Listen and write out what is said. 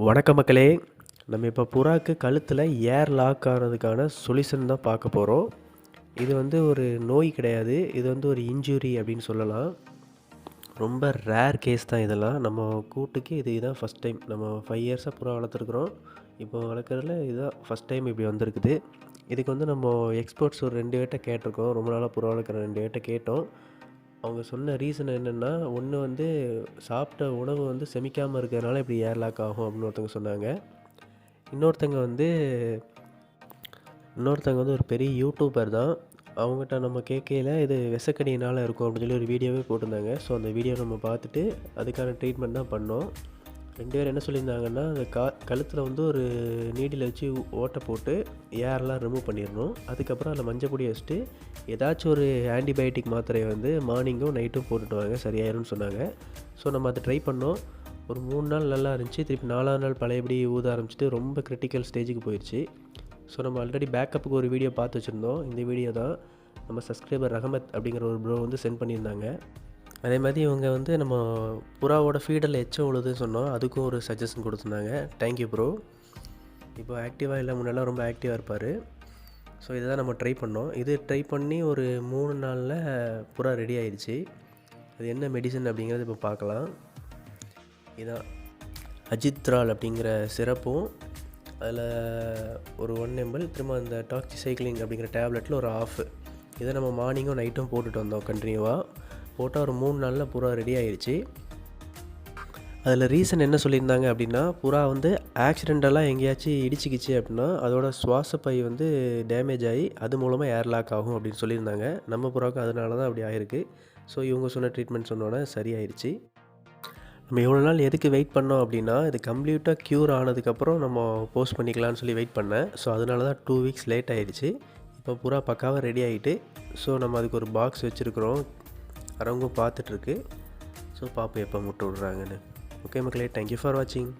வணக்கம் மக்களே. நம்ம இப்போ புறாக்கு கழுத்தில் ஏர் லாக் ஆகிறதுக்கான சொல்யூஷன் தான் பார்க்க போகிறோம். இது வந்து ஒரு நோய் கிடையாது, இது வந்து ஒரு இன்ஜுரி அப்படின்னு சொல்லலாம். ரொம்ப ரேர் கேஸ் தான் இதெல்லாம். நம்ம கூட்டுக்கு இதுதான் ஃபஸ்ட் டைம். நம்ம 5 இயர்ஸாக புறா வளர்த்துருக்குறோம். இப்போ வளர்க்குறதுல இதுதான் ஃபஸ்ட் டைம் இப்படி வந்திருக்குது. இதுக்கு வந்து நம்ம எக்ஸ்பர்ட்ஸ் ஒரு 2 பேர்கிட்ட கேட்டிருக்கோம். ரொம்ப நாளாக புறா வளர்க்குற 2 பேர்கிட்ட கேட்டோம். அவங்க சொன்ன ரீசன் என்னென்னா, ஒன்று வந்து சாப்பிட்ட உணவு வந்து செமிக்காமல் இருக்கிறதுனால இப்படி ஏர் லாக் ஆகும் அப்படின்னு ஒருத்தவங்க சொன்னாங்க. இன்னொருத்தங்க வந்து ஒரு பெரிய யூடியூபர் தான். அவங்ககிட்ட நம்ம கேட்கையில் இது விசக்கடியினால் இருக்கும் அப்படின்னு சொல்லி ஒரு வீடியோவே போட்டிருந்தாங்க. ஸோ அந்த வீடியோ நம்ம பார்த்துட்டு அதுக்கான ட்ரீட்மெண்ட் தான் பண்ணோம். 2 பேர் என்ன சொல்லியிருந்தாங்கன்னா, அந்த கழுத்தில் வந்து ஒரு நீடில் வச்சு ஓட்டை போட்டு ஏர்லாம் ரிமூவ் பண்ணிடணும். அதுக்கப்புறம் அதில் மஞ்சள் பொடி வச்சுட்டு ஏதாச்சும் ஒரு ஆன்டிபயோட்டிக் மாத்திரையை வந்து மார்னிங்கும் நைட்டும் போட்டுட்டு வாங்க, சரியாயிரும்னு சொன்னாங்க. ஸோ நம்ம அதை ட்ரை பண்ணோம். ஒரு 3 நாள் நல்லா இருந்துச்சு. திருப்பி 4ஆவது நாள் பழையபடி ஊத ஆரம்பிச்சிட்டு ரொம்ப கிரிட்டிக்கல் ஸ்டேஜுக்கு போயிடுச்சு. ஸோ நம்ம ஆல்ரெடி பேக்கப்புக்கு ஒரு வீடியோ பார்த்து வச்சுருந்தோம். இந்த வீடியோ தான் நம்ம சப்ஸ்கிரைபர் ரஹமத் அப்படிங்கிற ஒரு ப்ரோ வந்து சென்ட் பண்ணியிருந்தாங்க. அதே மாதிரி இவங்க வந்து நம்ம புறாவோட ஃபீடரில் எச்சம் உழுதுன்னு சொன்னோம், அதுக்கும் ஒரு சஜஷன் கொடுத்துருந்தாங்க. Thank you bro. இப்போ ஆக்டிவாக இல்லை, முன்னெல்லாம் ரொம்ப ஆக்டிவாக இருப்பார். ஸோ இதை தான் நம்ம ட்ரை பண்ணோம். இது ட்ரை பண்ணி ஒரு 3 நாளில் புறா ரெடி ஆயிடுச்சு. அது என்ன மெடிசன் அப்படிங்கிறது இப்போ பார்க்கலாம். இதுதான் அஜித்ரால் அப்படிங்கிற சிரப்பும், அதில் ஒரு 1 ml, திரும்ப அந்த டாக்ஸிசைக்ளின் அப்படிங்கிற டேப்லெட்டில் ஒரு ஆஃப். இதை நம்ம மார்னிங்கும் நைட்டும் போட்டுட்டு வந்தோம் கண்டினியூவாக. போட்டால் ஒரு 3 நாளில் புறா ரெடி ஆயிடுச்சு. அதில் ரீசன் என்ன சொல்லியிருந்தாங்க அப்படின்னா, புறா வந்து ஆக்சிடெண்டலாக எங்கேயாச்சும் இடிச்சிக்கிச்சு அப்படின்னா அதோட சுவாசப்பை வந்து டேமேஜ் ஆகி அது மூலமாக ஏர் லாக் ஆகும் அப்படின்னு சொல்லியிருந்தாங்க. நம்ம புறாவுக்கு அதனால தான் அப்படி ஆகிருக்கு. ஸோ இவங்க சொன்ன ட்ரீட்மெண்ட் சொன்னோன்னே சரியாயிடுச்சு. நம்ம எவ்வளோ நாள் எதுக்கு வெயிட் பண்ணோம் அப்படின்னா, இது கம்ப்ளீட்டாக க்யூர் ஆனதுக்கப்புறம் நம்ம போஸ்ட் பண்ணிக்கலாம்னு சொல்லி வெயிட் பண்ணேன். ஸோ அதனால தான் 2 வீக்ஸ் லேட் ஆகிடுச்சு. இப்போ புறா பக்காவாக ரெடி ஆகிட்டு, ஸோ நம்ம அதுக்கு ஒரு பாக்ஸ் வச்சுருக்குறோம். அரவங்க பார்த்துட்ருக்கு. ஸோ பார்ப்போம் எப்போ முட்டை விட்றாங்கன்னு. ஓகே மக்களே, தேங்க்யூ ஃபார் வாட்சிங்.